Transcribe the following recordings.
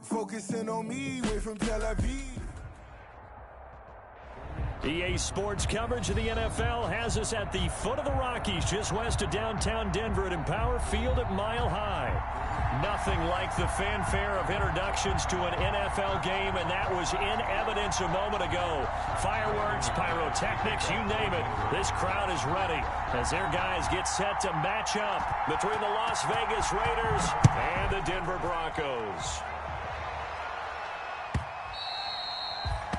Focusing on me, way from Tel Aviv. EA Sports coverage of the NFL has us at the foot of the Rockies, just west of downtown Denver at Empower Field at Mile High. Nothing like the fanfare of introductions to an NFL game, and that was in evidence a moment ago. Fireworks, pyrotechnics, you name it. This crowd is ready as their guys get set to match up between the Las Vegas Raiders and the Denver Broncos.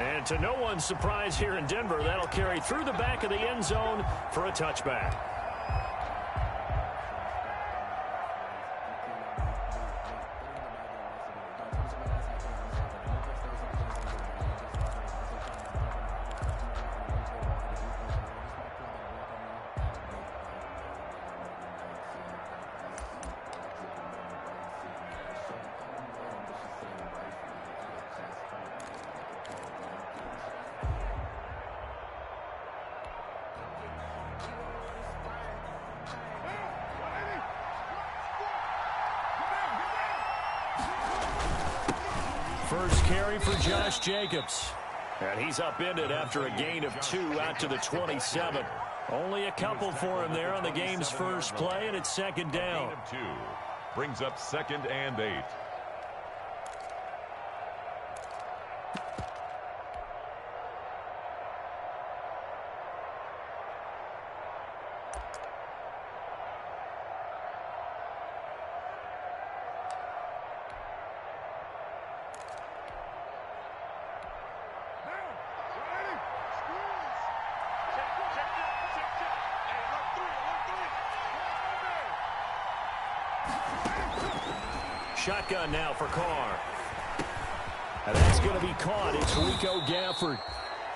And to no one's surprise here in Denver, that'll carry through the back of the end zone for a touchback. First carry for Josh Jacobs. And he's upended after a gain of 2 out to the 27. Only a couple for him there on the game's first play, and it's second down. Gain of 2 brings up 2nd and 8. Shotgun now for Carr. And that's going to be caught. It's Rico Gafford.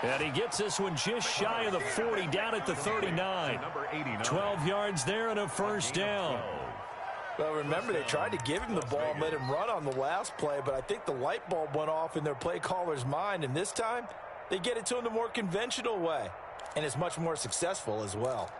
And he gets this one just shy of the 40, down at the 39. 12 yards there and a first down. Well, remember, they tried to give him the ball and let him run on the last play, but I think the light bulb went off in their play caller's mind, and this time they get it to him the more conventional way, and it's much more successful as well.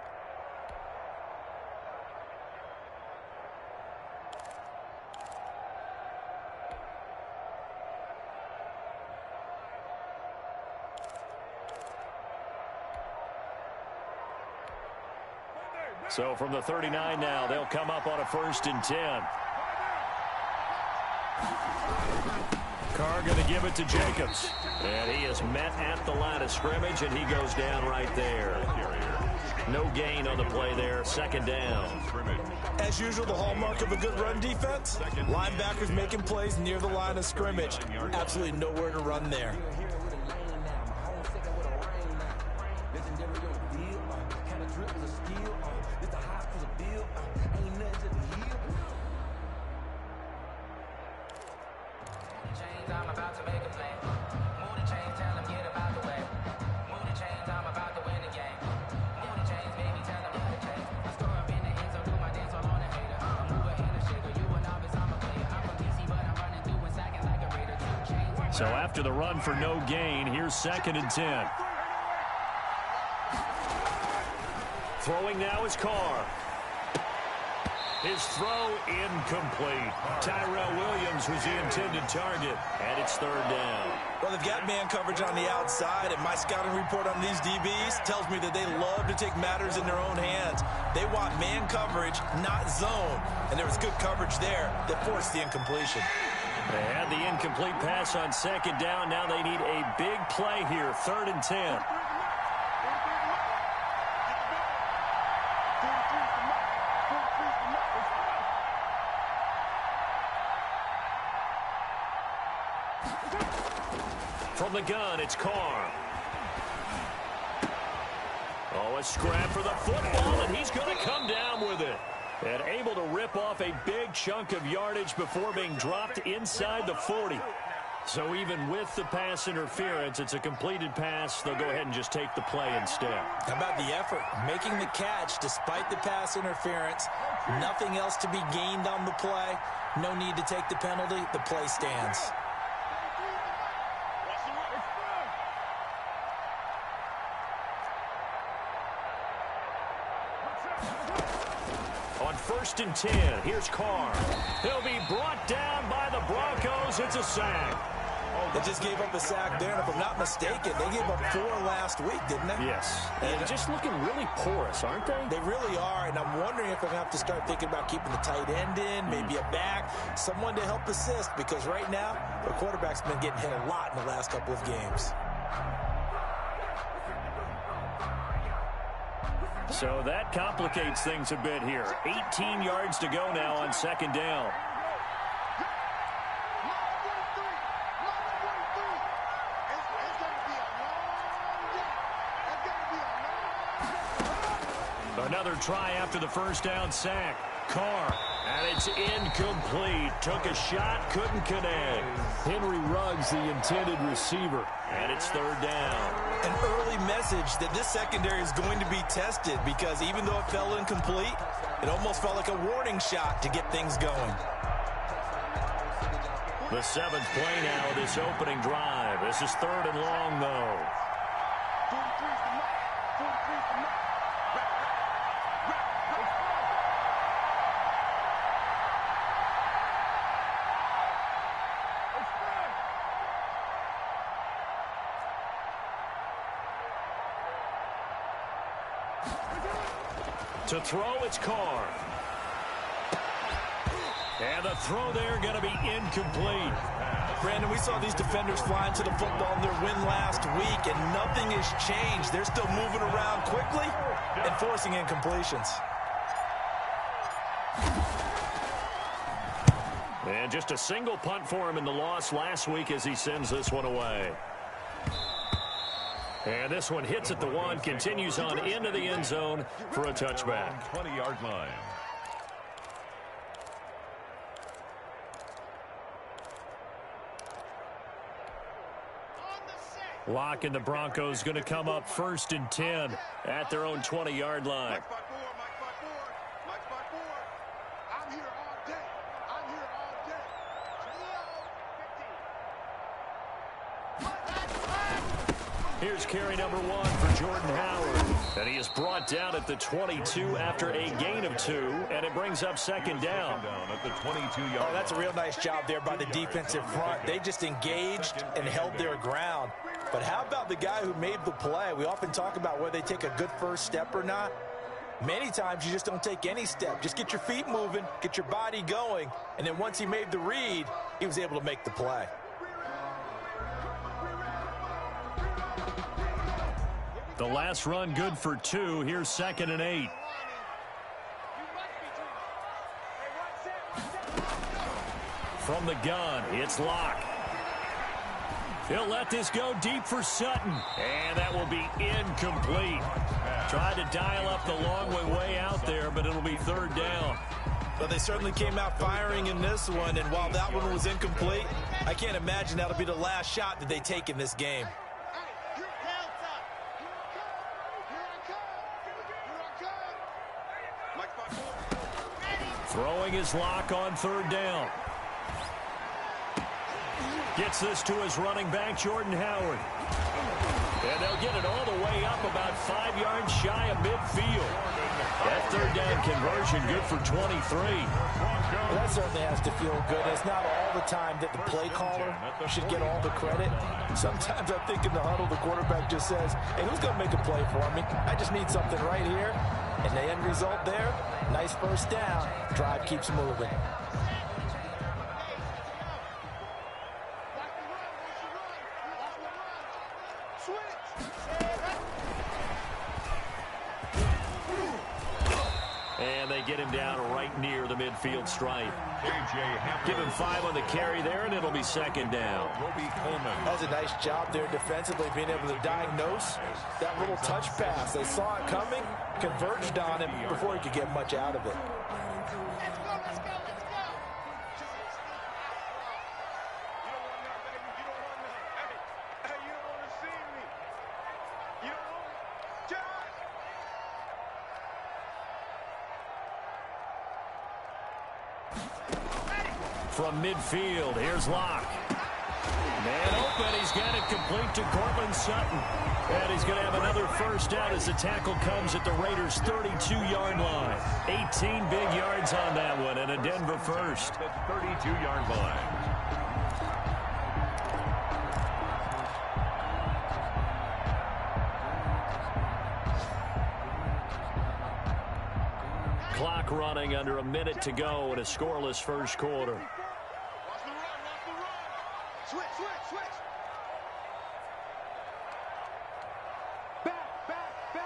So from the 39 now, they'll come up on a 1st and 10. Carr going to give it to Jacobs. And he is met at the line of scrimmage, and he goes down right there. No gain on the play there, 2nd down. As usual, the hallmark of a good run defense, linebackers making plays near the line of scrimmage. Absolutely nowhere to run there. So after the run for no gain, here's 2nd and 10. Throwing now is Carr. His throw incomplete. Tyrell Williams was the intended target, and it's 3rd down. Well, they've got man coverage on the outside, and my scouting report on these DBs tells me that they love to take matters in their own hands. They want man coverage, not zone, and there was good coverage there that forced the incompletion. They had the incomplete pass on 2nd down. Now they need a big play here, 3rd and 10. From the gun, it's Carr. Oh, a scrap for the football, and he's going to come down with it. And able to rip off a big chunk of yardage before being dropped inside the 40. So even with the pass interference, it's a completed pass. They'll go ahead and just take the play instead. How about the effort? Making the catch despite the pass interference. Nothing else to be gained on the play. No need to take the penalty. The play stands. On 1st and 10, here's Carr. He'll be brought down by the Broncos throws. It's a sack. They just gave up a sack there, and if I'm not mistaken, they gave up 4 last week, didn't they? Yes. And just looking really porous, aren't they? They really are, and I'm wondering if I'm going to have to start thinking about keeping the tight end in, maybe a back, someone to help assist, because right now, the quarterback's been getting hit a lot in the last couple of games. So that complicates things a bit here. 18 yards to go now on second down. Another try after the first down sack. Carr, and it's incomplete. Took a shot, couldn't connect. Henry Ruggs, the intended receiver, and it's third down. An early message that this secondary is going to be tested, because even though it fell incomplete, it almost felt like a warning shot to get things going. The 7th play now of this opening drive. This is third and long, though. To throw, it's Carr. And the throw there going to be incomplete. Brandon, we saw these defenders flying to the football in their win last week, and nothing has changed. They're still moving around quickly and forcing incompletions. And just a single punt for him in the loss last week as he sends this one away. And this one hits at the 1, continues on into the end zone for a touchback. 20-yard line. Locke and the Broncos going to come up 1st and 10 at their own 20-yard line. Here's carry number 1 for Jordan Howard. And he is brought down at the 22 after a gain of 2, and it brings up second down. At the 22-yard Oh, that's a real nice job there by the defensive front. They just engaged and held their ground. But how about the guy who made the play? We often talk about whether they take a good first step or not. Many times you just don't take any step. Just get your feet moving, get your body going, and then once he made the read, he was able to make the play. The last run good for 2. Here's 2nd and 8. From the gun, it's Locke. He'll let this go deep for Sutton. And that will be incomplete. Tried to dial up the long way out there, but it'll be third down. But they certainly came out firing in this one, and while that one was incomplete, I can't imagine that'll be the last shot that they take in this game. Throwing his Locke on third down. Gets this to his running back, Jordan Howard. And they'll get it all the way up about 5 yards shy of midfield. That third down conversion good for 23. Well, that certainly has to feel good. It's not all the time that the play caller should get all the credit. Sometimes I think in the huddle, the quarterback just says, hey, who's going to make a play for me? I just need something right here. And the end result there, nice first down. Drive keeps moving. And they get him down right near the midfield stripe. Give him 5 on the carry there, and it'll be second down. That was a nice job there defensively, being able to diagnose that little touch pass. They saw it coming, converged on him before he could get much out of it. From midfield, here's Locke. Man open, he's got it complete to Cortland Sutton. And he's going to have another first down as the tackle comes at the Raiders' 32-yard line. 18 big yards on that one, and a Denver first. The 32-yard line. clock running under a minute to go in a scoreless first quarter. Switch. Back. Let's go.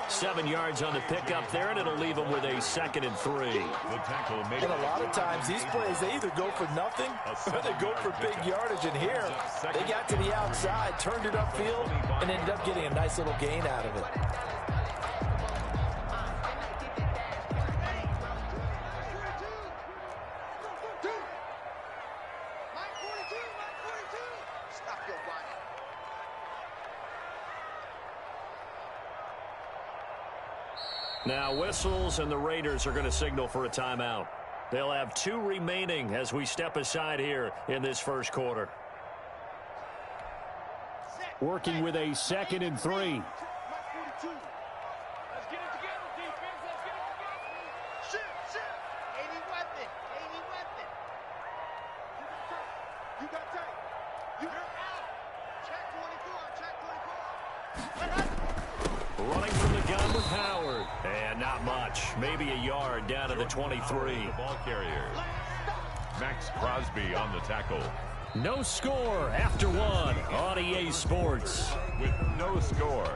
7 yards on the pickup there, and it'll leave them with a 2nd and 3. The tackle made. And a lot of times these plays, they either go for nothing or they go for big yardage. And here, they got to the outside, turned it upfield, and ended up getting a nice little gain out of it. Now whistles, and the Raiders are going to signal for a timeout. They'll have 2 remaining as we step aside here in this first quarter. Working with a 2nd and 3. Let's get it together, defense. Let's get it together. Shoot. Any weapon. You got tape. You're out. Check 24. Running from the gun with Howard. And not much. Maybe a yard down to the 23. The ball carrier. Max Crosby on the tackle. No score after 1 on EA Sports. With no score.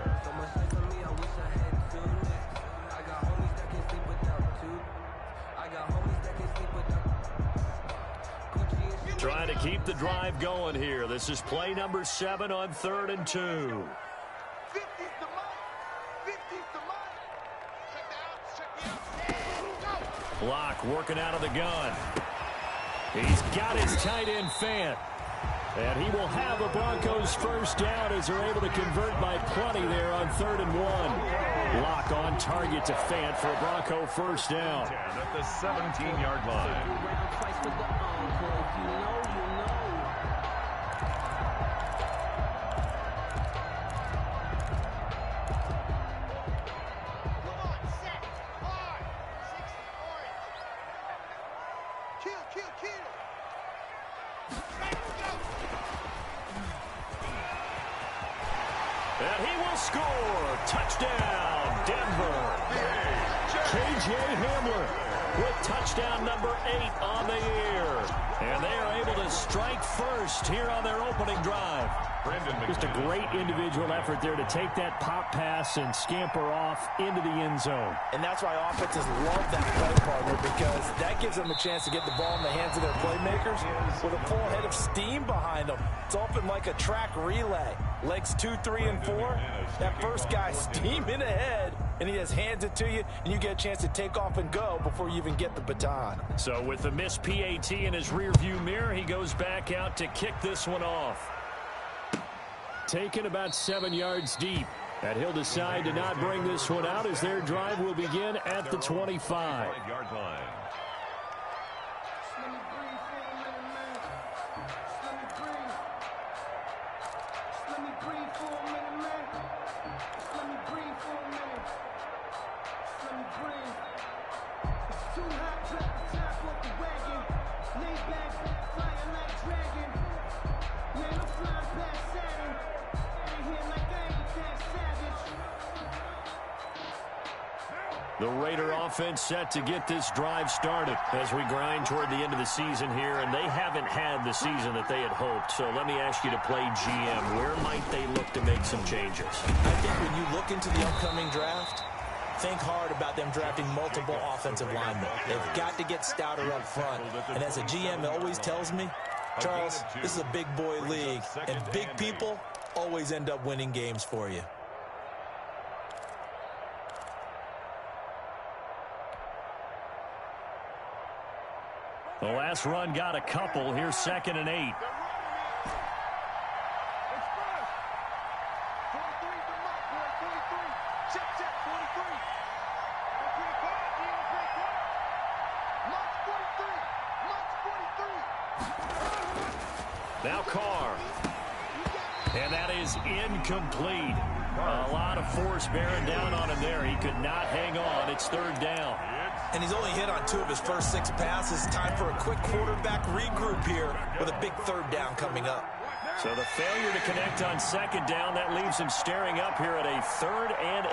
Trying to keep the drive going here. This is play number 7 on 3rd and 2. Block working out of the gun. He's got his tight end Fant. And he will have a Broncos first down as they're able to convert by plenty there on 3rd and 1. Lock on target to Fant for a Bronco first down. At the 17-yard line. And he will score. Touchdown, Denver. K.J. Hamler with touchdown number 8 on the year. And they are able to strike first here on their opening drive. Just a great individual effort there to take that pop pass and scamper off into the end zone. And that's why offenses love that play partner, because that gives them a chance to get the ball in the hands of their playmakers with a full head of steam behind them. It's often like a track relay. Legs 2, 3, and 4. That first guy steaming ahead, and he just hands it to you, and you get a chance to take off and go before you even get the baton. So with the missed PAT in his rearview mirror, he goes back out to kick this one off. Taken about 7 yards deep. And he'll decide to not bring this one out as their drive will begin at the 25-yard line. The Raider offense set to get this drive started as we grind toward the end of the season here, and they haven't had the season that they had hoped. So let me ask you to play GM. Where might they look to make some changes? I think when you look into the upcoming draft, think hard about them drafting multiple offensive linemen. They've got to get stouter up front. And as a GM always tells me, Charles, this is a big boy league, and big people always end up winning games for you. The last run got a couple. Here's 2nd and 8. Now Carr. And that is incomplete. A lot of force bearing down on him there. He could not hang on. It's 3rd down. And he's only hit on 2 of his first 6 passes. Time for a quick quarterback regroup here with a big 3rd down coming up. So the failure to connect on 2nd down, that leaves him staring up here at a 3rd and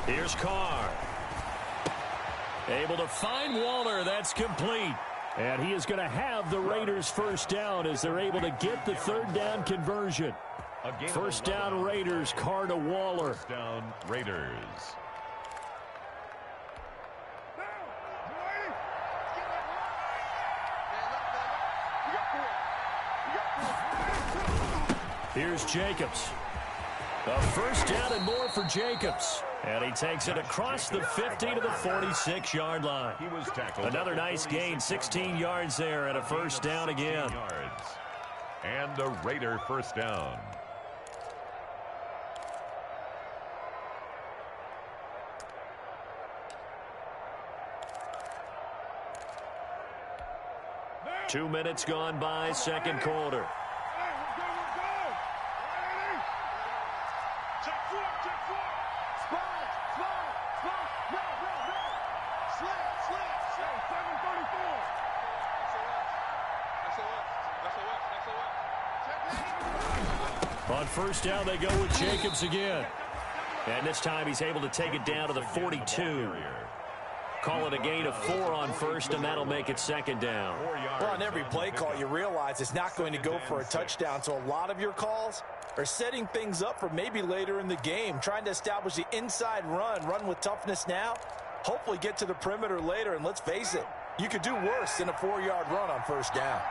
8. Here's Carr. Able to find Waller. That's complete. And he is going to have the Raiders' first down as they're able to get the 3rd down conversion. First down Raiders, Carr to Waller. First down Raiders. Here's Jacobs. A first down and more for Jacobs. And he takes it across the 50 to the 46-yard line. He was tackled. Another nice gain, 16 yards there, and a first down again. And a Raider first down. Two minutes gone by, second quarter. On first down, they go with Jacobs again. And this time he's able to take it down to the 42. Call it a gain of 4 on first, and that'll make it 2nd down. Well, on every play call, you realize it's not going to go for a touchdown. So a lot of your calls are setting things up for maybe later in the game, trying to establish the inside run with toughness now, hopefully get to the perimeter later. And let's face it, you could do worse than a 4-yard run on first down.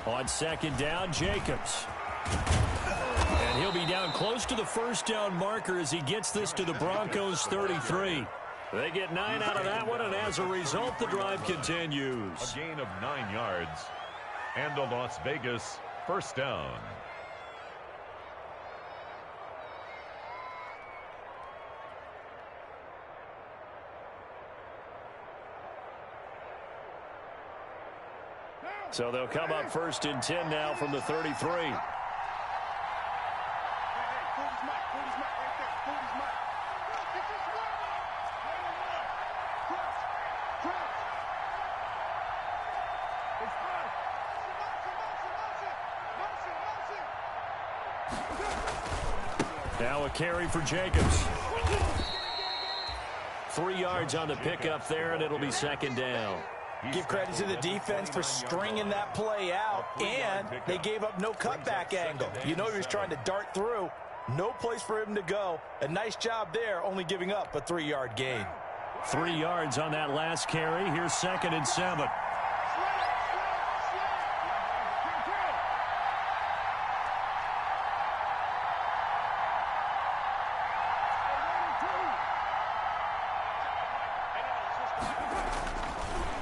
On 2nd down, Jacobs. And he'll be down close to the first down marker as he gets this to the Broncos 33. They get 9 out of that one, and as a result, the drive continues. A gain of 9 yards and a Las Vegas first down. So they'll come up 1st and 10 now from the 33. Now a carry for Jacobs. 3 yards on the pickup there, and it'll be 2nd down. Give credit to the defense for stringing that play out, and they gave up no cutback angle. You know he was trying to dart through. No place for him to go. A nice job there, only giving up a 3-yard gain. 3 yards on that last carry. Here's 2nd and 7.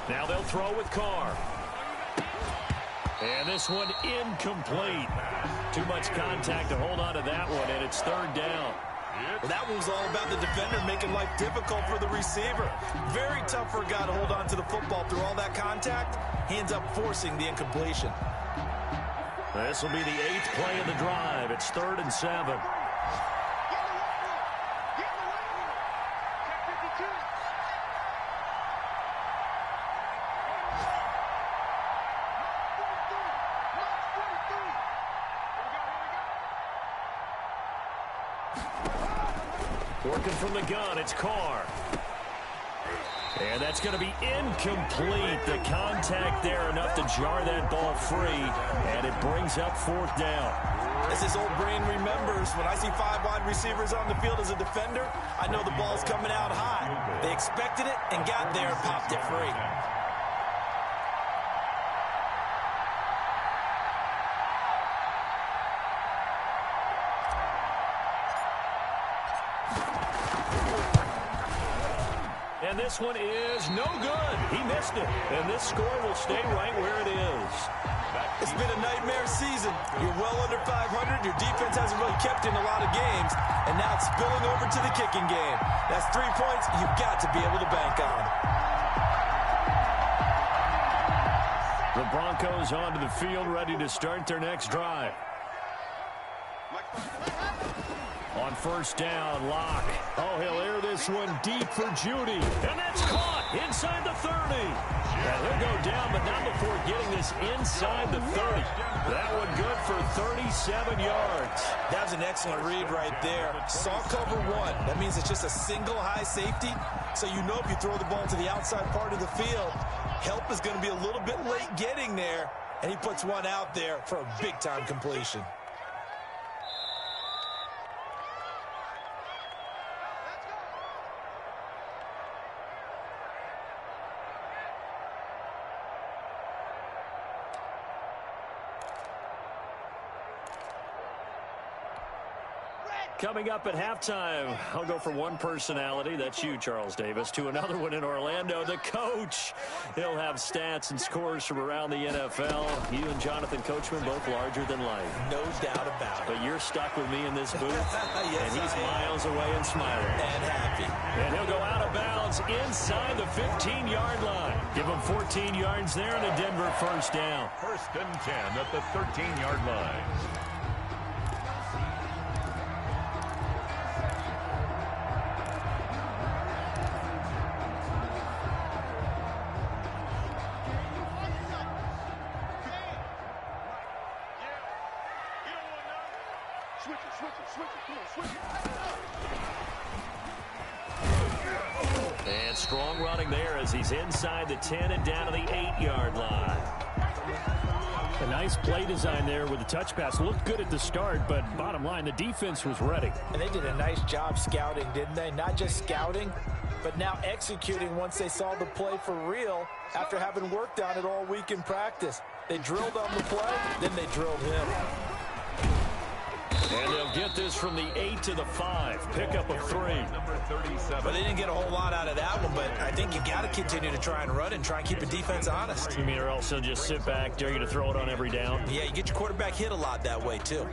Now they'll throw with Carr. And this one incomplete. Too much contact to hold on to that one, and it's 3rd down. Well, that one was all about the defender making life difficult for the receiver. Very tough for a guy to hold on to the football through all that contact. He ends up forcing the incompletion. This will be the 8th play of the drive. It's 3rd and 7. Working from the gun, it's Carr. And that's going to be incomplete. The contact there enough to jar that ball free, and it brings up 4th down. As his old brain remembers, when I see 5 wide receivers on the field as a defender, I know the ball's coming out high. They expected it and got there and popped it free. And this one is no good. He missed it. And this score will stay right where it is. It's been a nightmare season. You're well under 500. Your defense hasn't really kept in a lot of games. And now it's spilling over to the kicking game. That's 3 points you've got to be able to bank on. The Broncos onto the field, ready to start their next drive. On first down, Locke. Oh, he'll air this one deep for Judy. And that's caught inside the 30. And he'll go down, but not before getting this inside the 30. That one good for 37 yards. That was an excellent read right there. Saw cover one. That means it's just a single high safety. So you know if you throw the ball to the outside part of the field, help is going to be a little bit late getting there. And he puts one out there for a big-time completion. Coming up at halftime, I'll go from one personality, that's you, Charles Davis, to another one in Orlando, the coach. He'll have stats and scores from around the NFL. You and Jonathan Coachman both larger than life. No doubt about it. But you're stuck with me in this booth, yes, and he's miles away and smiling. And happy. And he'll go out of bounds inside the 15-yard line. Give him 14 yards there and a Denver first down. First and 10 at the 13-yard line. And strong running there as he's inside the 10 and down to the 8-yard line. A nice play design there with the touch pass. Looked good at the start, but bottom line, the defense was ready. And they did a nice job scouting, didn't they? Not just scouting, but now executing once they saw the play for real after having worked on it all week in practice. They drilled on the play, then they drilled him. And they'll get this from the 8 to the 5. Pick up a 3. But they didn't get a whole lot out of that one, but I think you got to continue to try and run and try and keep the defense honest. You mean or else they'll just sit back, dare you to throw it on every down? Yeah, you get your quarterback hit a lot that way, too.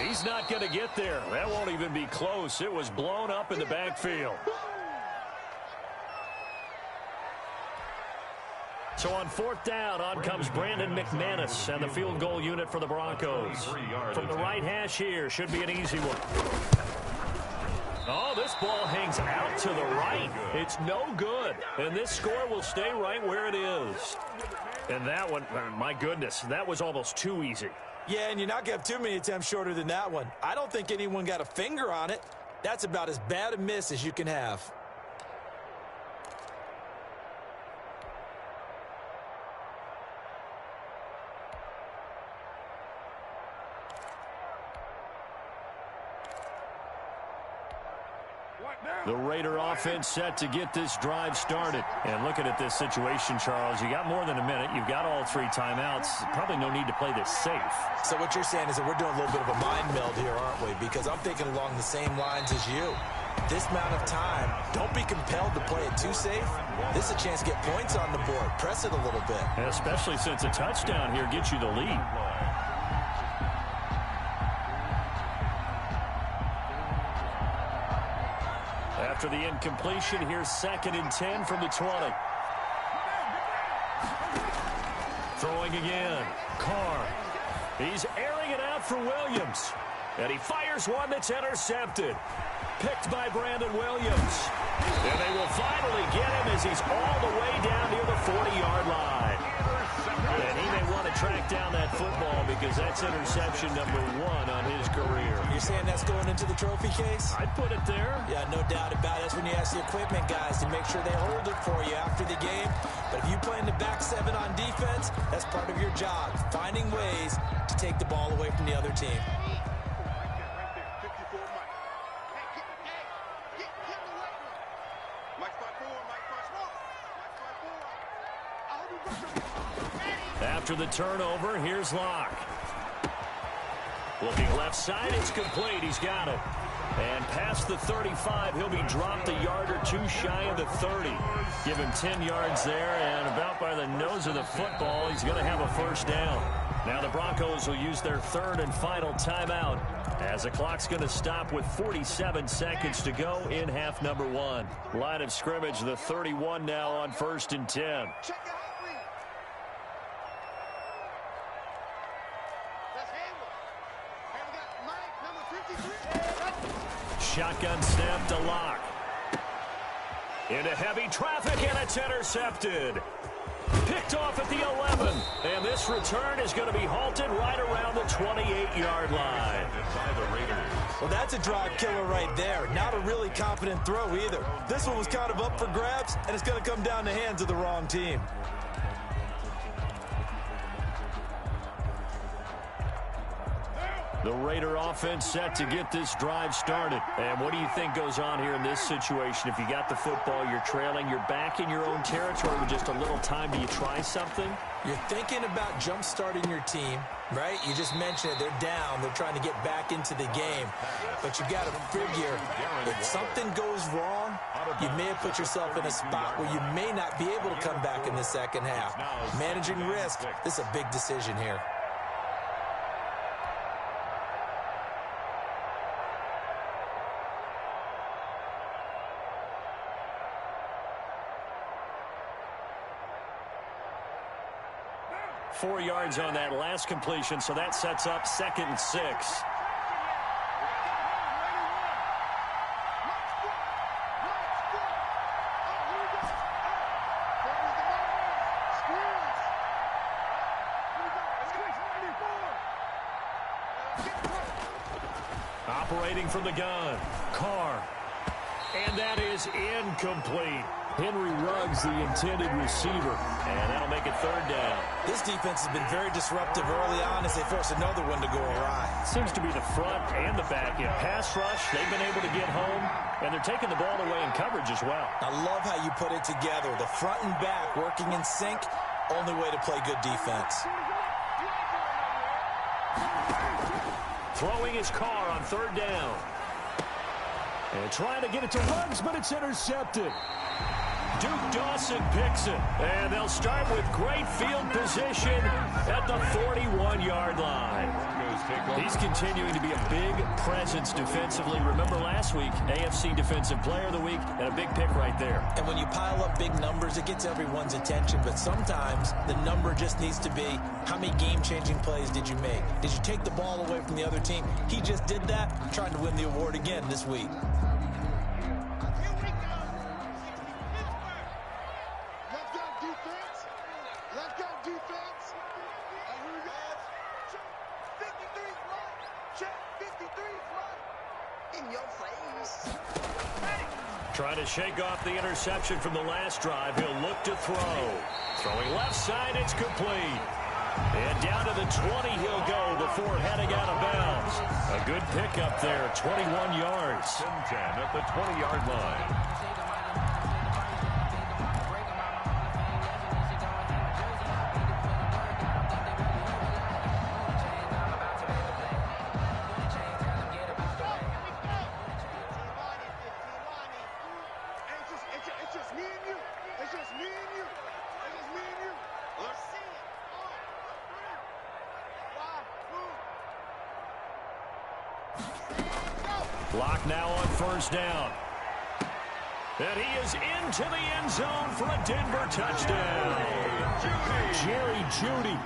He's not going to get there. That won't even be close. It was blown up in the backfield. So on fourth down, on comes Brandon McManus and the field goal unit for the Broncos. From the right hash here, should be an easy one. Oh, this ball hangs out to the right. It's no good. And this score will stay right where it is. And that one, my goodness, that was almost too easy. Yeah, and you're not going to have too many attempts shorter than that one. I don't think anyone got a finger on it. That's about as bad a miss as you can have. The Raider offense set to get this drive started. And looking at this situation, Charles, you got more than a minute. You've got all 3 timeouts. Probably no need to play this safe. So what you're saying is that we're doing a little bit of a mind meld here, aren't we? Because I'm thinking along the same lines as you. This amount of time, don't be compelled to play it too safe. This is a chance to get points on the board. Press it a little bit. And especially since a touchdown here gets you the lead. After the incompletion, here's 2nd and 10 from the 20. Throwing again. Carr. He's airing it out for Williams. And he fires one that's intercepted. Picked by Brandon Williams. And they will finally get him as he's all the way down near the 40-yard line. And he may want to track down that football because that's interception number 1 on his career. You're saying that's going into the trophy case? I'd put it there. Yeah, no doubt about it. That's when you ask the equipment guys to make sure they hold it for you after the game. But if you play in the back 7 on defense, that's part of your job, finding ways to take the ball away from the other team. After the turnover, here's Locke. Looking left side, it's complete. He's got it. And past the 35, he'll be dropped a yard or 2 shy of the 30. Give him 10 yards there, and about by the nose of the football, he's going to have a first down. Now the Broncos will use their 3rd and final timeout as the clock's going to stop with 47 seconds to go in half number 1. Line of scrimmage, the 31 now on 1st and 10. Shotgun snap to Locke. Into heavy traffic, and it's intercepted. Picked off at the 11. And this return is going to be halted right around the 28-yard line. Well, that's a drive killer right there. Not a really confident throw either. This one was kind of up for grabs, and it's going to come down the hands of the wrong team. The Raider offense set to get this drive started. And what do you think goes on here in this situation? If you got the football, you're trailing, you're back in your own territory with just a little time. Do you try something? You're thinking about jump-starting your team, right? You just mentioned it. They're down. They're trying to get back into the game. But you got to figure, if something goes wrong, you may have put yourself in a spot where you may not be able to come back in the second half. Managing risk, this is a big decision here. Four yards on that last completion, so that sets up 2nd and 6. Operating from the gun, Carr. And that is incomplete. Henry Ruggs, the intended receiver. And that'll make it 3rd down. This defense has been very disruptive early on as they force another one to go awry. Seems to be the front and the back. In pass rush, they've been able to get home, and they're taking the ball away in coverage as well. I love how you put it together. The front and back working in sync, only way to play good defense. Throwing his Carr on 3rd down. And trying to get it to Ruggs, but it's intercepted. Duke Dawson picks it. And they'll start with great field position at the 41-yard line. He's continuing to be a big presence defensively. Remember last week, AFC Defensive Player of the Week, and a big pick right there. And when you pile up big numbers, it gets everyone's attention. But sometimes the number just needs to be, how many game-changing plays did you make? Did you take the ball away from the other team? He just did that, trying to win the award again this week. Trying to shake off the interception from the last drive. He'll look to throw. Throwing left side, it's complete. And down to the 20 he'll go before heading out of bounds. A good pickup there, 21 yards. 10 at the 20-yard line. Lock now on 1st down. And he is into the end zone for a Denver touchdown. Jerry Jeudy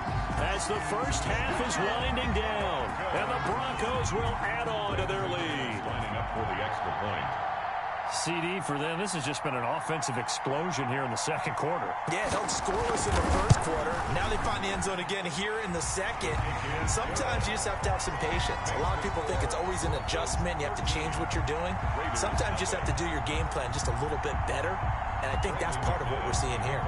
as the first half is winding down. And the Broncos will add on to their lead. Lining up for the extra point. CD for them. This has just been an offensive explosion here in the second quarter. Yeah, held scoreless in the first quarter. Now they find the end zone again here in the second. Sometimes you just have to have some patience. A lot of people think it's always an adjustment. You have to change what you're doing. Sometimes you just have to do your game plan just a little bit better. And I think that's part of what we're seeing here.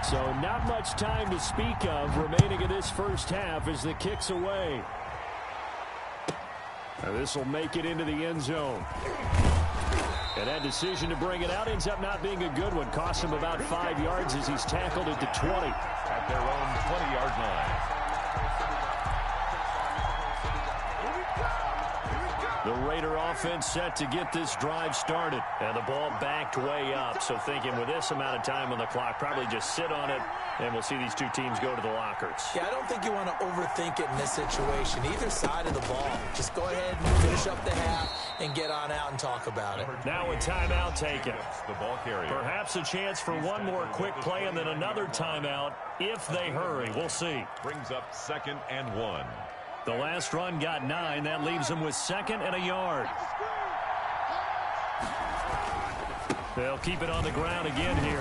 So not much time to speak of remaining in this first half as the kick's away. This will make it into the end zone. And that decision to bring it out ends up not being a good one. Costs him about 5 yards as he's tackled at the 20. At their own 20-yard line. The Raider offense set to get this drive started. And the ball backed way up. So thinking with this amount of time on the clock, probably just sit on it, and we'll see these two teams go to the lockers. Yeah, I don't think you want to overthink it in this situation. Either side of the ball. Just go ahead and finish up the half and get on out and talk about it. Now a timeout taken. The ball carrier. Perhaps a chance for one more quick play and then another timeout if they hurry. We'll see. Brings up 2nd and 1. The last run got 9. That leaves them with 2nd and a yard. They'll keep it on the ground again here.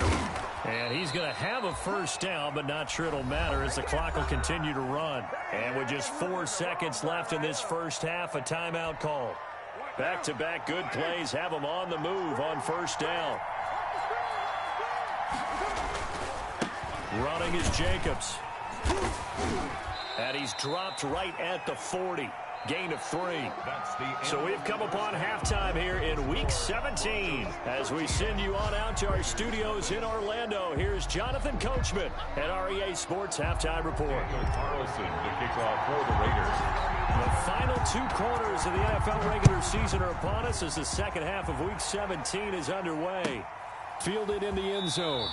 And he's going to have a first down, but not sure it'll matter as the clock will continue to run. And with just 4 seconds left in this first half, a timeout call. Back-to-back good plays have them on the move on first down. Running is Jacobs. And he's dropped right at the 40. Gain of 3. So we've come upon halftime here in Week 17. As we send you on out to our studios in Orlando, here's Jonathan Coachman at REA Sports Halftime Report. Carlson to kick off for the Raiders. The final 2 quarters of the NFL regular season are upon us as the second half of Week 17 is underway. Fielded in the end zone.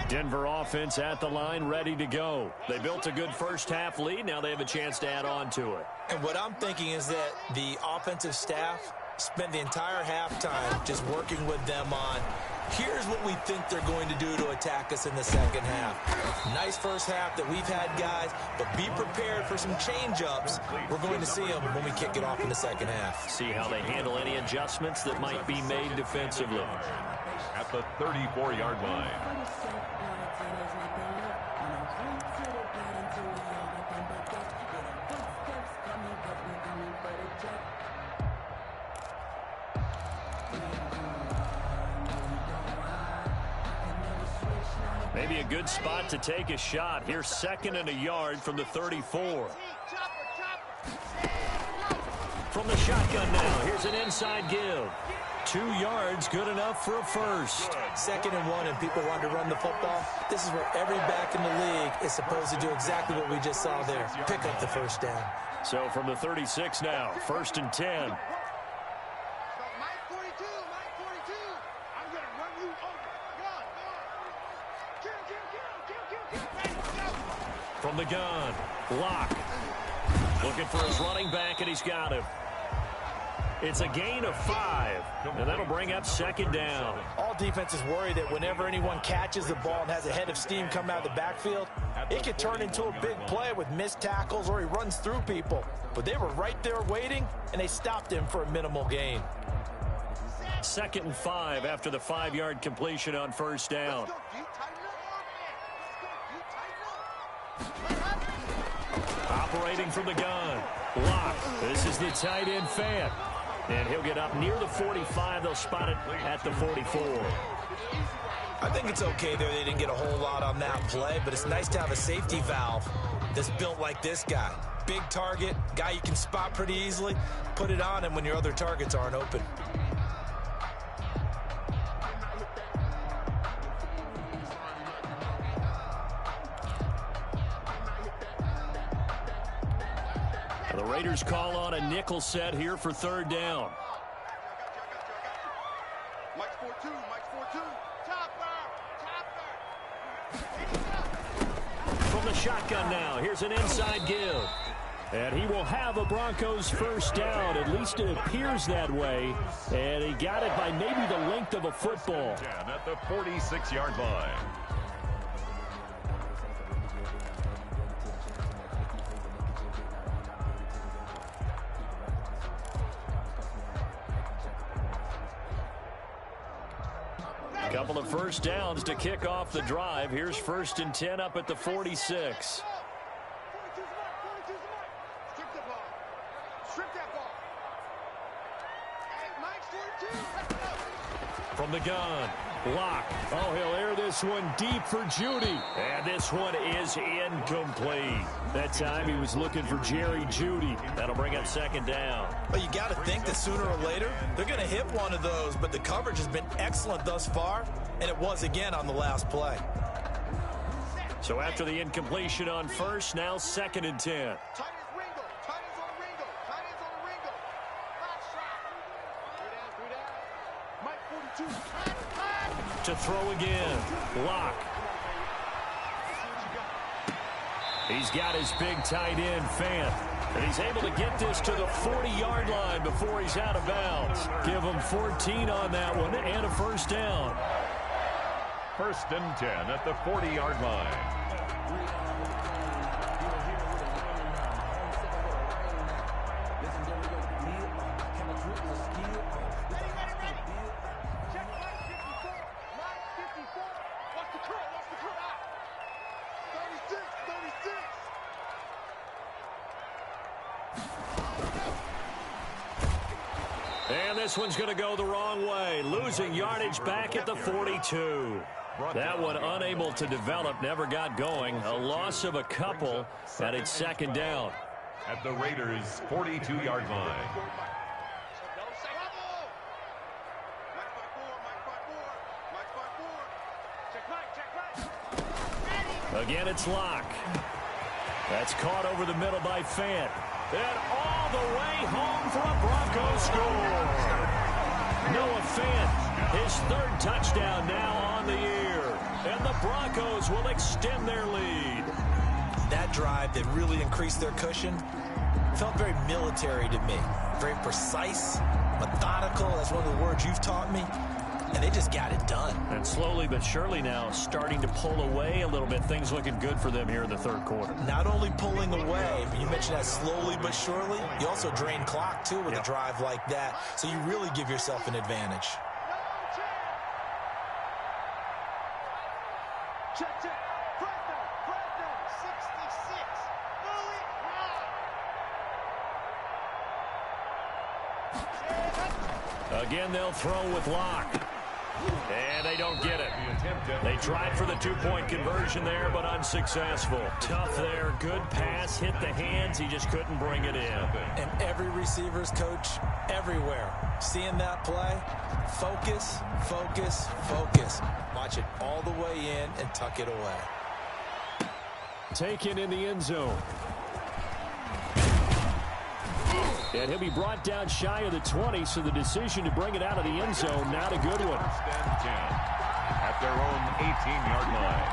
Denver offense at the line, ready to go. They built a good first half lead. Now they have a chance to add on to it. And what I'm thinking is that the offensive staff spent the entire halftime just working with them on, here's what we think they're going to do to attack us in the second half. Nice first half that we've had, guys, but be prepared for some change-ups. We're going to see them when we kick it off in the second half. See how they handle any adjustments that might be made defensively. At the 34-yard line. Maybe a good spot to take a shot. Here's 2nd and a yard from the 34. From the shotgun now, here's an inside give. 2 yards, good enough for a first. 2nd and 1, and people want to run the football. This is where every back in the league is supposed to do exactly what we just saw there. Pick up the first down. So from the 36 now, 1st and 10. From the gun, Locke. Looking for his running back, and he's got him. It's a gain of 5, and that'll bring up 2nd down. All defenses worry that whenever anyone catches the ball and has a head of steam come out of the backfield, it could turn into a big play with missed tackles or he runs through people. But they were right there waiting, and they stopped him for a minimal gain. 2nd and 5 after the 5-yard completion on first down. Operating from the gun, Locke. This is the tight end Fant. And he'll get up near the 45. They'll spot it at the 44. I think it's okay there. They didn't get a whole lot on that play, but it's nice to have a safety valve that's built like this guy. Big target, guy you can spot pretty easily. Put it on him when your other targets aren't open. The Raiders call on a nickel set here for 3rd down. From the shotgun now, here's an inside give. And he will have a Broncos first down. At least it appears that way. And he got it by maybe the length of a football. At the 46-yard line. A couple of first downs to kick off the drive. Here's 1st and 10 up at the 46. From the gun, Locke. Oh, he'll air this one deep for Judy. And this one is incomplete. That time he was looking for Jerry Judy. That'll bring up 2nd down. Well, you got to think that sooner or later they're going to hit one of those, but the coverage has been excellent thus far, and it was again on the last play. So after the incompletion on 1st, now 2nd and 10. To throw again, Locke. He's got his big tight end, Fant. And he's able to get this to the 40-yard line before he's out of bounds. Give him 14 on that one and a first down. 1st and 10 at the 40-yard line. And this one's going to go the wrong way, losing yardage back at the 42. That one unable to develop, never got going. A loss of a couple, and it's 2nd down. At the Raiders' 42-yard line. Again, it's Locke. That's caught over the middle by Fant. And all the way home for a Broncos score. Noah Fant, his 3rd touchdown now on the year. And the Broncos will extend their lead. That drive that really increased their cushion felt very military to me. Very precise, methodical. That's one of the words you've taught me. And they just got it done. And slowly but surely now starting to pull away a little bit. Things looking good for them here in the 3rd quarter. Not only pulling away, but you mentioned that slowly but surely. You also drain clock, too, with a drive like that. So you really give yourself an advantage. Check. Breakdown. 66. Again, they'll throw with Locke. And they don't get it. They tried for the 2-point conversion there, but unsuccessful. Tough there. Good pass. Hit the hands. He just couldn't bring it in. And every receiver's coach everywhere. Seeing that play, focus. Watch it all the way in and tuck it away. Taken in the end zone. And he'll be brought down shy of the 20, so the decision to bring it out of the end zone, not a good one. 1st and 10 at their own 18-yard line.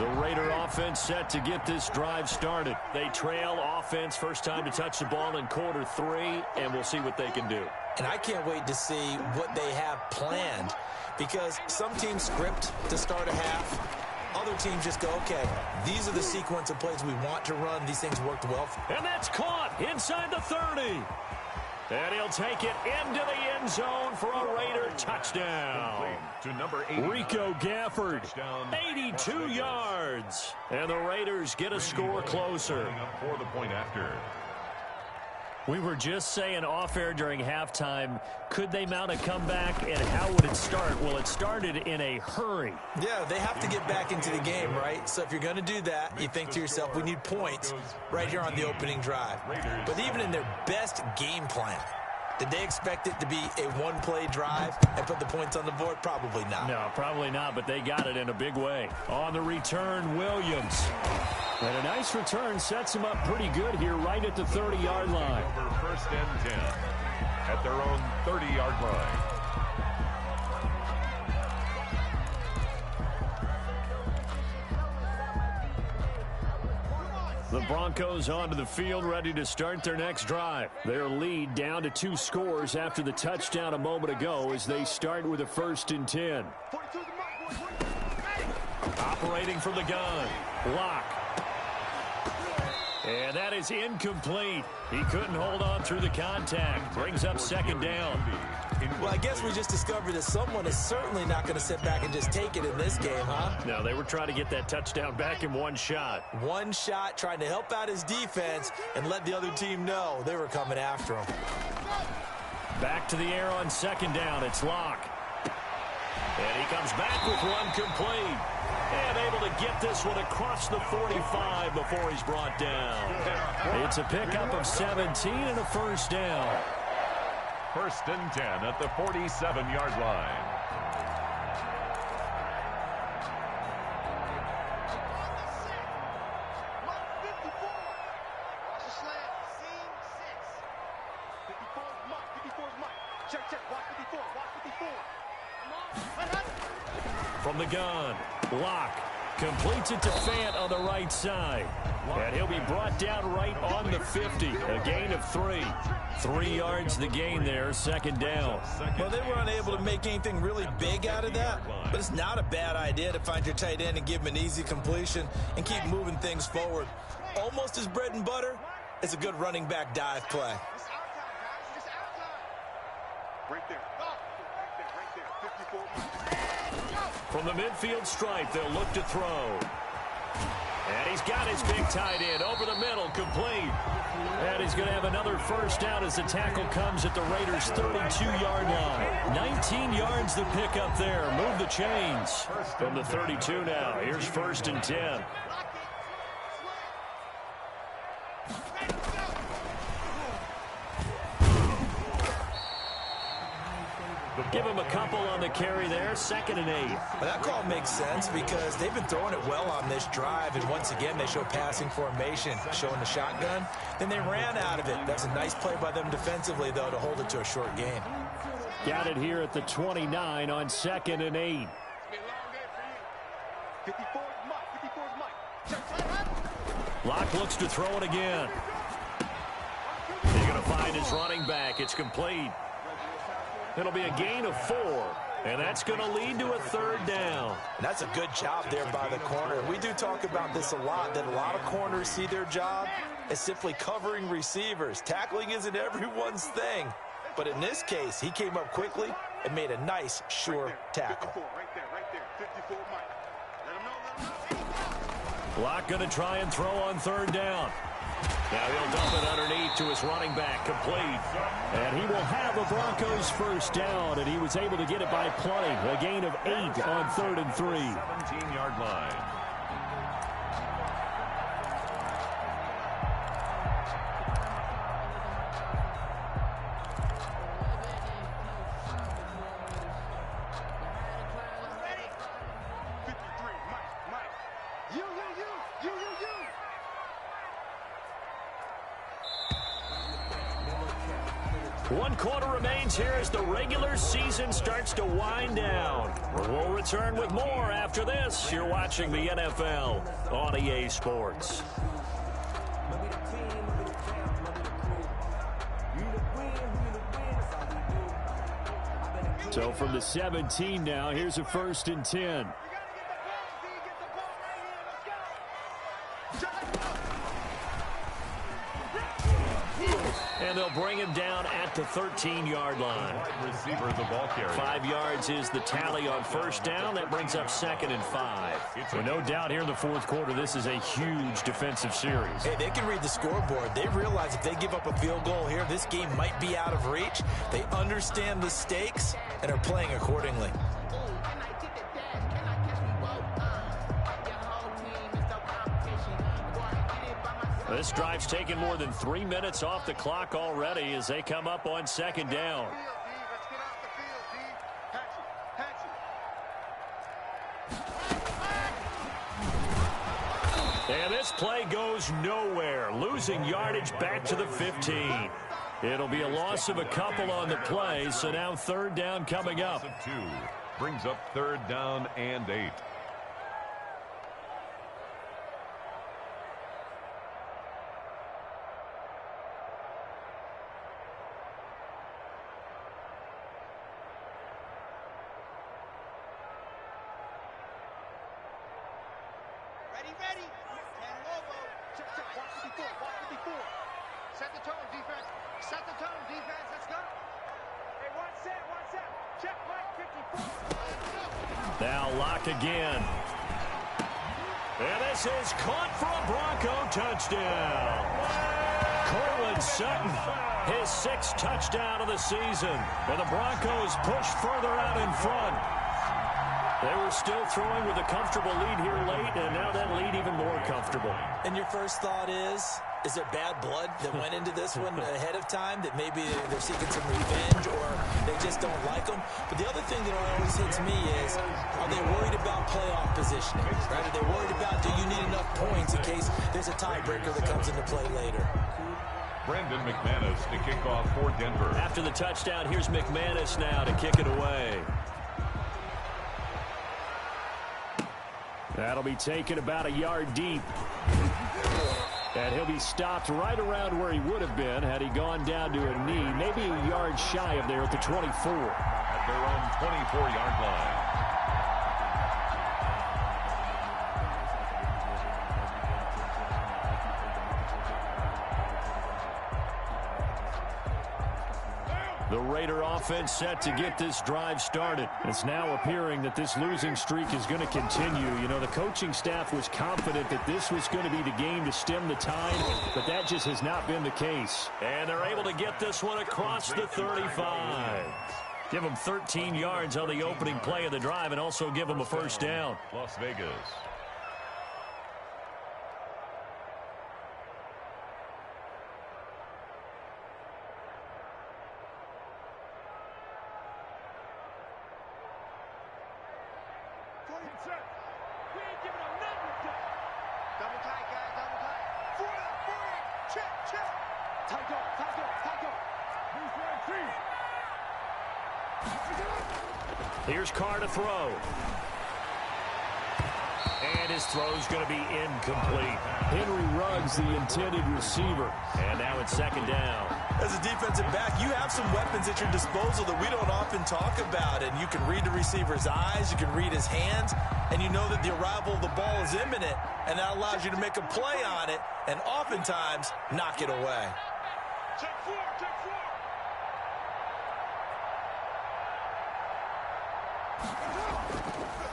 The Raider offense set to get this drive started. They trail offense, first time to touch the ball in quarter 3, and we'll see what they can do. And I can't wait to see what they have planned, because some teams script to start a half. Other teams just go, okay, these are the sequence of plays we want to run. These things worked well. And that's caught inside the 30. And he'll take it into the end zone for a Raider touchdown. To number 8, Rico Gafford, 82 yards. And the Raiders get a score closer. For the point after. We were just saying off-air during halftime, could they mount a comeback, and how would it start? Well, it started in a hurry. Yeah, they have to get back into the game, right? So if you're going to do that, you think to yourself, we need points right here on the opening drive. But even in their best game plan, Did they expect it to be a one-play drive and put the points on the board? Probably not. No, probably not, but they got it in a big way. On the return, Williams. And a nice return sets him up pretty good here right at the 30-yard line. Over 1st and 10 at their own 30-yard line. The Broncos onto the field, ready to start their next drive. Their lead down to 2 scores after the touchdown a moment ago as they start with a 1st and 10. Operating from the gun. Block. And that is incomplete. He couldn't hold on through the contact. Brings up 2nd down. Well, I guess we just discovered that someone is certainly not going to sit back and just take it in this game, huh? No, they were trying to get that touchdown back in one shot. One shot, trying to help out his defense and let the other team know they were coming after him. Back to the air on 2nd down. It's Locke. And he comes back with one complete. And able to get this one across the 45 before he's brought down. It's a pickup of 17 and a 1st down. 1st and 10 at the 47-yard line. From the gun, Locke completes it to Fant on the right side. And he'll be brought down right on the 50. A gain of 3. 3 yards the gain there, 2nd down. Well, they were unable to make anything really big out of that, but it's not a bad idea to find your tight end and give him an easy completion and keep moving things forward. Almost his bread and butter is a good running back dive play. Right there. Right there. 54. From the midfield stripe, they'll look to throw. And he's got his big tight end over the middle, complete. And he's going to have another 1st down as the tackle comes at the Raiders' 32-yard line. 19 yards the pickup there. Move the chains. From the 32 now, here's 1st and 10. Give him a couple on the carry there, 2nd and 8. But that call makes sense because they've been throwing it well on this drive, and once again they show passing formation, showing the shotgun. Then they ran out of it. That's a nice play by them defensively, though, to hold it to a short game. Got it here at the 29 on 2nd and 8. 54's Mike. Locke looks to throw it again. He's going to find his running back. It's complete. It'll be a gain of 4, and that's going to lead to a 3rd down. And that's a good job there by the corner. We do talk about this a lot, that a lot of corners see their job as simply covering receivers. Tackling isn't everyone's thing. But in this case, he came up quickly and made a nice, sure tackle. 54, right there. 54 Mike. Let him know. Locke going to try and throw on 3rd down. Now he'll dump it underneath to his running back, complete. And he will have a Broncos 1st down, and he was able to get it by plenty. A gain of 8 on 3rd and 3. 17-yard line. One quarter remains here as the regular season starts to wind down. We'll return with more after this. You're watching the NFL on EA Sports. So from the 17 now, here's a 1st and 10. And they'll bring him down at the 13-yard line. Receiver, the ball carrier. 5 yards is the tally on 1st down. That brings up 2nd and 5. Well, no doubt here in the 4th quarter, this is a huge defensive series. Hey, they can read the scoreboard. They realize if they give up a field goal here, this game might be out of reach. They understand the stakes and are playing accordingly. This drive's taken more than 3 minutes off the clock already as they come up on second down. And this play goes nowhere, losing yardage back to the 15. It'll be a loss of a couple on the play, so now third down coming up. Brings up third down and 8. Ready. And Lobo. Check. Watch the before. Set the tone, defense. Set the tone, defense. Let's go. Hey, watch that. Check right, 54. Now lock again. And this is caught for a Bronco touchdown. Cortland Sutton, his 6th touchdown of the season. And the Broncos push further out in front. They were still throwing with a comfortable lead here late, and now that lead even more comfortable. And your first thought is there bad blood that went into this one ahead of time, that maybe they're seeking some revenge or they just don't like them? But the other thing that always hits me is, are they worried about playoff positioning? Right? Are they worried about, do you need enough points in case there's a tiebreaker that comes into play later? Brendan McManus to kick off for Denver. After the touchdown, here's McManus now to kick it away. That'll be taken about a yard deep. And he'll be stopped right around where he would have been had he gone down to a knee, maybe a yard shy of there at the 24. At their own 24-yard line. The Raider offense set to get this drive started. It's now appearing that this losing streak is going to continue. You know, the coaching staff was confident that this was going to be the game to stem the tide, but that just has not been the case. And they're able to get this one across the 35. Give them 13 yards on the opening play of the drive and also give them a first down. Las Vegas. We ain't giving them nothing. Double tight, guys, double tight. 40. Check. Tight go. Here's Carr to throw. And his throw's going to be incomplete. Henry Ruggs, the intended receiver. And now it's second down. As a defensive back, you have some weapons at your disposal that we don't often talk about. And you can read the receiver's eyes, you can read his hands, and you know that the arrival of the ball is imminent, and that allows you to make a play on it and oftentimes knock it away. Check four.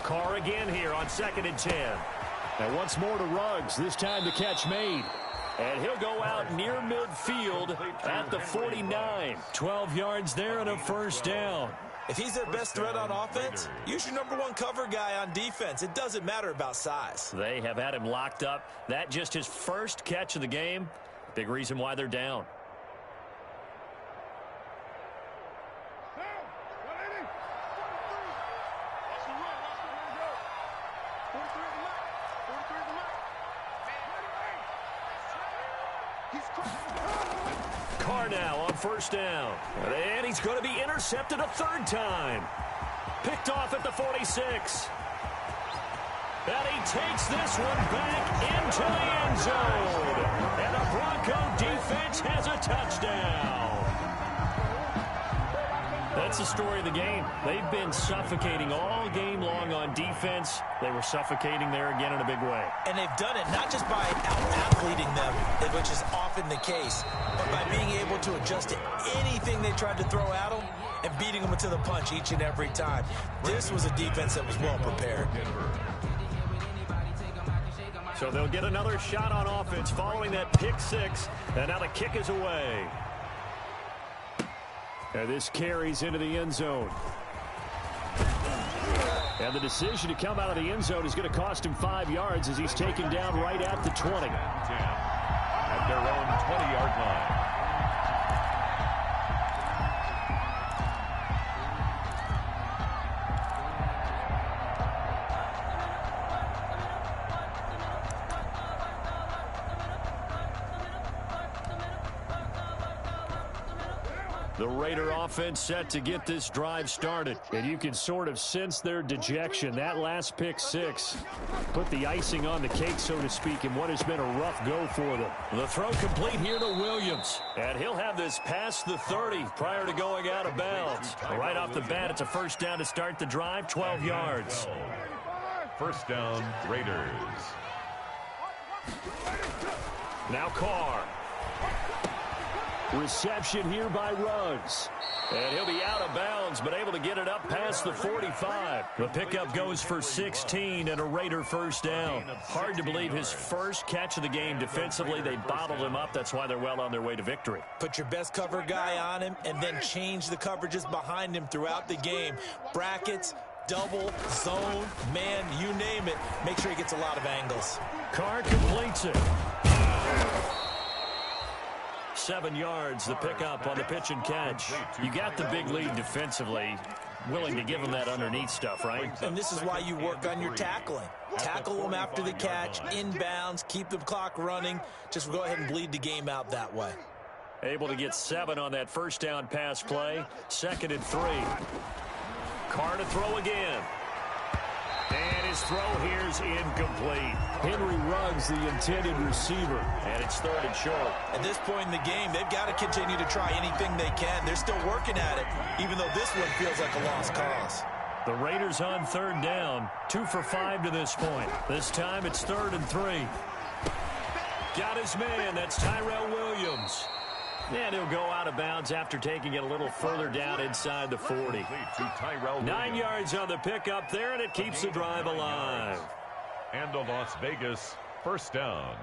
Carr again here on 2nd and 10. And once more to Ruggs, this time the catch made. And he'll go out near midfield at the 49. 12 yards there and a first down. If he's their best threat on offense, use your #1 cover guy on defense. It doesn't matter about size. They have had him locked up. That just his first catch of the game. Big reason why they're down. Carr now on first down. And he's going to be intercepted a third time. Picked off at the 46. And he takes this one back into the end zone. And the Bronco defense has a touchdown. That's the story of the game. They've been suffocating all game long on defense. They were suffocating there again in a big way. And they've done it not just by out-athleting them, which is often the case, but by being able to adjust to anything they tried to throw at them and beating them to the punch each and every time. This was a defense that was well prepared. So they'll get another shot on offense following that pick six. And now the kick is away. And this carries into the end zone. And the decision to come out of the end zone is going to cost him 5 yards as he's taken down right at the 20. At their own 20-yard line. The Raider offense set to get this drive started. And you can sort of sense their dejection. That last pick six put the icing on the cake, so to speak, in what has been a rough go for them. The throw complete here to Williams. And he'll have this past the 30 prior to going out of bounds. Right off the bat, it's a first down to start the drive, 12 yards. First down, Raiders. Now Carr. Reception here by Ruggs. And he'll be out of bounds, but able to get it up past the 45. The pickup goes for 16 and a Raider first down. Hard to believe his first catch of the game defensively. They bottled him up. That's why they're well on their way to victory. Put your best cover guy on him and then change the coverages behind him throughout the game. Brackets, double, zone, man, you name it. Make sure he gets a lot of angles. Carr completes it. 7 yards, the pickup on the pitch and catch. You got the big lead defensively. Willing to give him that underneath stuff, right? And this is why you work on your tackling. Tackle them after the catch, inbounds, keep the clock running. Just go ahead and bleed the game out that way. Able to get 7 on that first down pass play. 2nd and 3. Carr to throw again. And his throw here is incomplete. Henry Ruggs, the intended receiver. And it's 3rd and short. At this point in the game, they've got to continue to try anything they can. They're still working at it, even though this one feels like a lost cause. The Raiders on 3rd down. 2 for 5 to this point. This time it's 3rd and 3. Got his man. That's Tyrell Williams. And he'll go out of bounds after taking it a little further down inside the 40. 9 yards on the pickup there, and it keeps the drive alive. And a Las Vegas first down.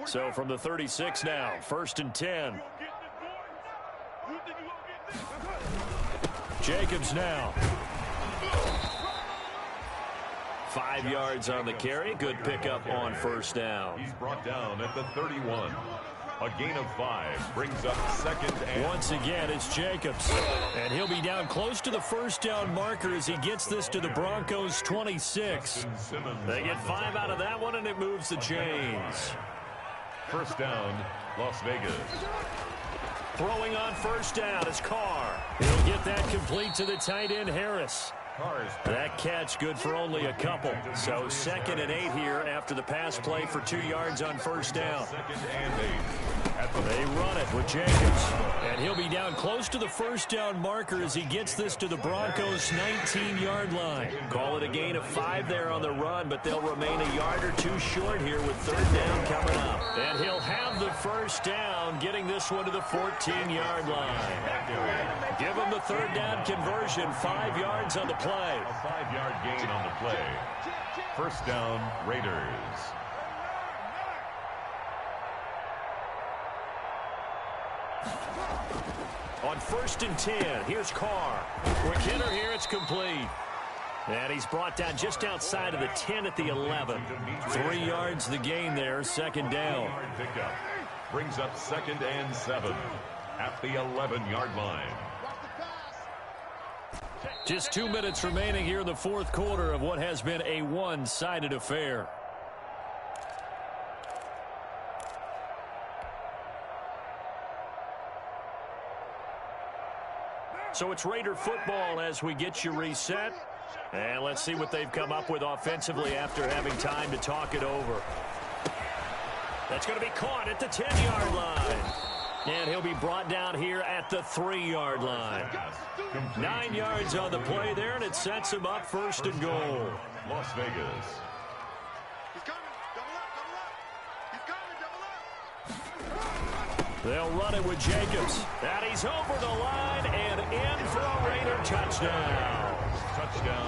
So from the 36 now, 1st and 10. Jacobs now. 5 yards on the carry. Good pickup on first down. He's brought down at the 31. A gain of 5 brings up 2nd and... Once again, it's Jacobs. And he'll be down close to the first down marker as he gets this to the Broncos' 26. They get 5 out of that one, and it moves the chains. First down, Las Vegas. Throwing on first down is Carr. He'll get that complete to the tight end, Harris. That catch good for only a couple. So 2nd and 8 here after the pass play for 2 yards on first down. 2nd and 8. They run it with Jacobs. And he'll be down close to the first down marker as he gets this to the Broncos' 19-yard line. Call it a gain of 5 there on the run, but they'll remain a yard or 2 short here with 3rd down coming up. And he'll have the first down, getting this one to the 14-yard line. Give him the 3rd down conversion, 5 yards on the play. A 5-yard gain on the play. First down, Raiders. On 1st and 10, here's Carr. Quick hitter here, it's complete. And he's brought down just outside of the 10 at the 11. 3 yards the gain there, 2nd down. Pickup brings up 2nd and 7 at the 11-yard line. Just 2 minutes remaining here in the 4th quarter of what has been a one-sided affair. So it's Raider football as we get you reset. And let's see what they've come up with offensively after having time to talk it over. That's going to be caught at the 10-yard line. And he'll be brought down here at the 3-yard line. 9 yards on the play there, and it sets him up 1st and goal. Las Vegas. He's coming. Double up. He's coming. Double up. They'll run it with Jacobs. And he's over the line and in for a Raider touchdown.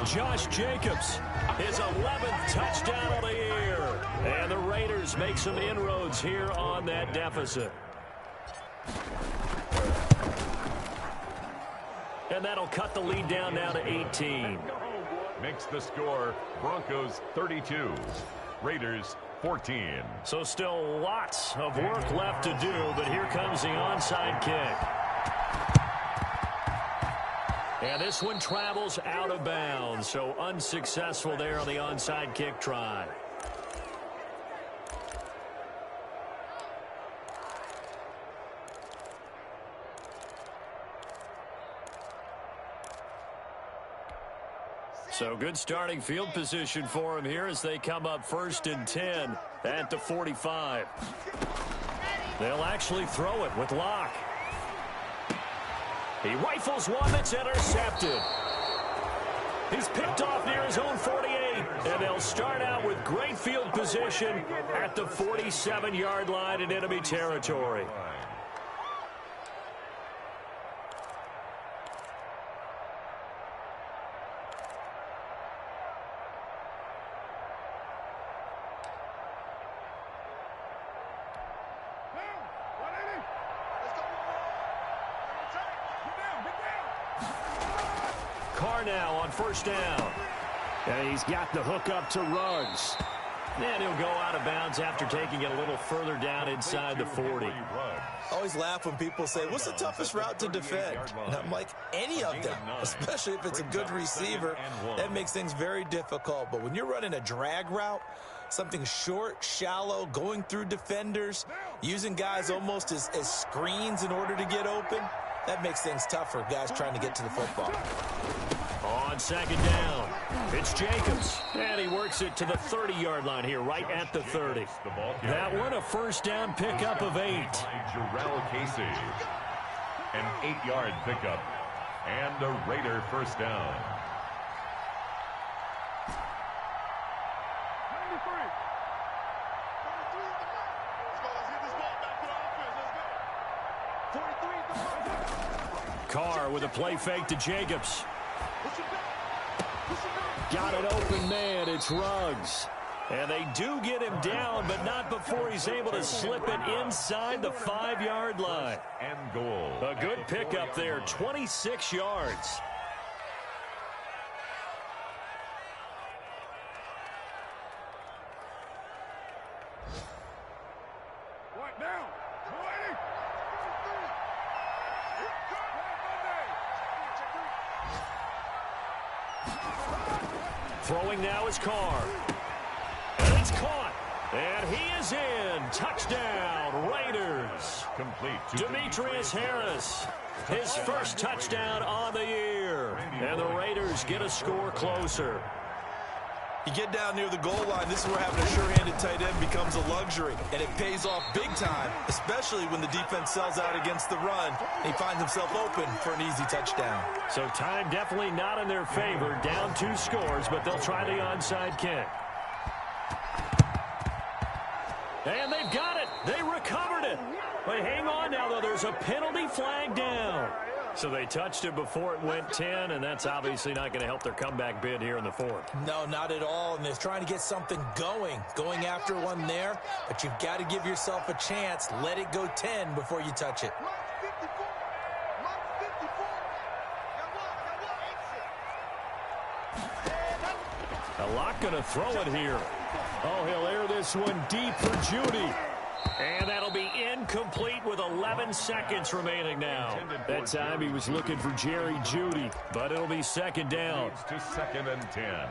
Josh Jacobs, his 11th touchdown of the year. And the Raiders make some inroads here on that deficit. And that'll cut the lead down now to 18. Makes the score Broncos 32, Raiders 14. So still lots of work left to do, but here comes the onside kick. And this one travels out of bounds, so unsuccessful there on the onside kick try. So good starting field position for him here as they come up 1st and 10 at the 45. They'll actually throw it with Locke. He rifles one that's intercepted. He's picked off near his own 48, and they'll start out with great field position at the 47-yard line in enemy territory. Now on 1st down. And he's got the hook up to Ruggs. And he'll go out of bounds after taking it a little further down inside the 40. I always laugh when people say, what's the toughest route to defend? And I'm like, any of them, especially if it's a good receiver. That makes things very difficult. But when you're running a drag route, something short, shallow, going through defenders, using guys almost as screens in order to get open, that makes things tough for guys trying to get to the football. On 2nd down, it's Jacobs, and he works it to the 30-yard line here, right at the 30. That one a 1st down pickup of 8. Jarrell Casey, an 8-yard pickup, and a Raider 1st down. Carr with a play fake to Jacobs. Got an open man. It's Ruggs. And they do get him down, but not before he's able to slip it inside the 5-yard line. And goal. A good pickup there, 26 yards. Throwing now is Carr. And it's caught. And he is in. Touchdown, Raiders. Complete to Demetrius Harris. His first touchdown on the year. And the Raiders get a score closer. You get down near the goal line, this is where having a sure-handed tight end becomes a luxury. And it pays off big time, especially when the defense sells out against the run. He finds himself open for an easy touchdown. So time definitely not in their favor. Down 2 scores, but they'll try the onside kick. And they've got it. They recovered it. But hang on now, though. There's a penalty flag down. So they touched it before it went 10, and that's obviously not going to help their comeback bid here in the 4th. No, not at all. And they're trying to get something going after one there. But you've got to give yourself a chance. Let it go 10 before you touch it. A lot going to throw it here. Oh, he'll air this one deep for Judy. And that'll be incomplete with 11 seconds remaining now. That time he was looking for Jerry Judy, but it'll be 2nd down. To 2nd and 10.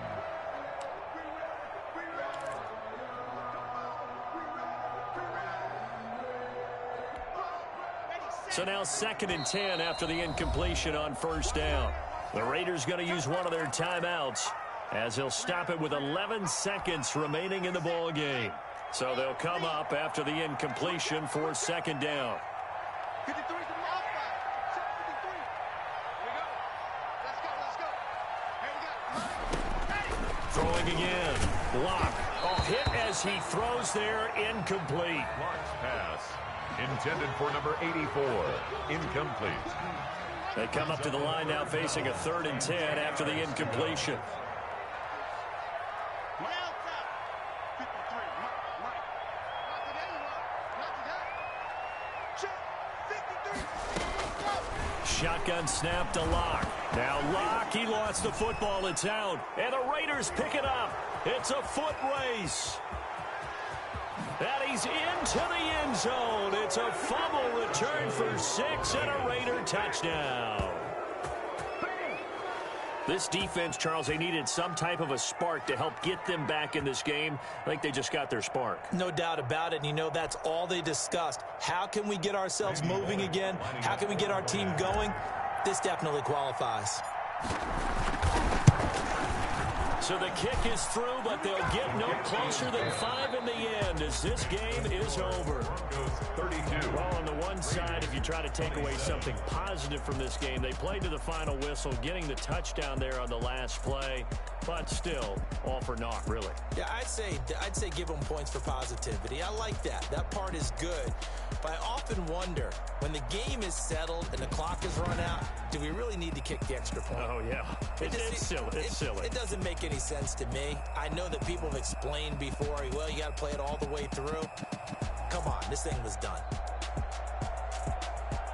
So now 2nd and 10 after the incompletion on 1st down. The Raiders going to use one of their timeouts as he'll stop it with 11 seconds remaining in the ball game. So they'll come up after the incompletion for 2nd down. Throwing again. Block. Oh, hit as he throws there. Incomplete. Locke's pass intended for number 84. Incomplete. They come up to the line now facing a 3rd and 10 after the incompletion. Shotgun snap to Locke. Now Locke, he lost the football. It's out. And the Raiders pick it up. It's a foot race. And he's into the end zone. It's a fumble return for 6 and a Raider touchdown. This defense, Charles, they needed some type of a spark to help get them back in this game. I think they just got their spark. No doubt about it. And, you know, that's all they discussed. How can we get ourselves moving again? How can we get our team going? This definitely qualifies. So the kick is through, but they'll get no closer than 5 in the end as this game is over. Well, on the one side, if you try to take away something positive from this game, they played to the final whistle, getting the touchdown there on the last play, but still all for naught, really. Yeah, I'd say give them points for positivity. I like that. That part is good. But I often wonder, when the game is settled and the clock is run out, do we really need to kick the extra point? Oh, yeah. It's silly. It's silly. It doesn't make any sense to me. I know that people have explained before, well, you got to play it all the way through. Come on, this thing was done.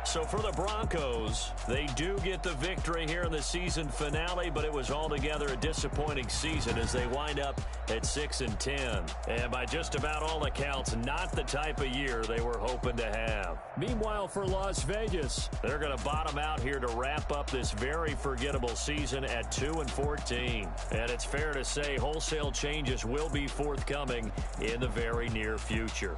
So for the Broncos, they do get the victory here in the season finale, but it was altogether a disappointing season as they wind up at 6-10. And by just about all accounts, not the type of year they were hoping to have. Meanwhile, for Las Vegas, they're going to bottom out here to wrap up this very forgettable season at 2-14. And it's fair to say wholesale changes will be forthcoming in the very near future.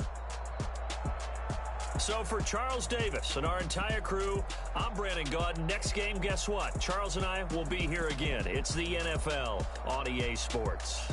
So for Charles Davis and our entire crew, I'm Brandon Gaudin. Next game, guess what? Charles and I will be here again. It's the NFL on EA Sports.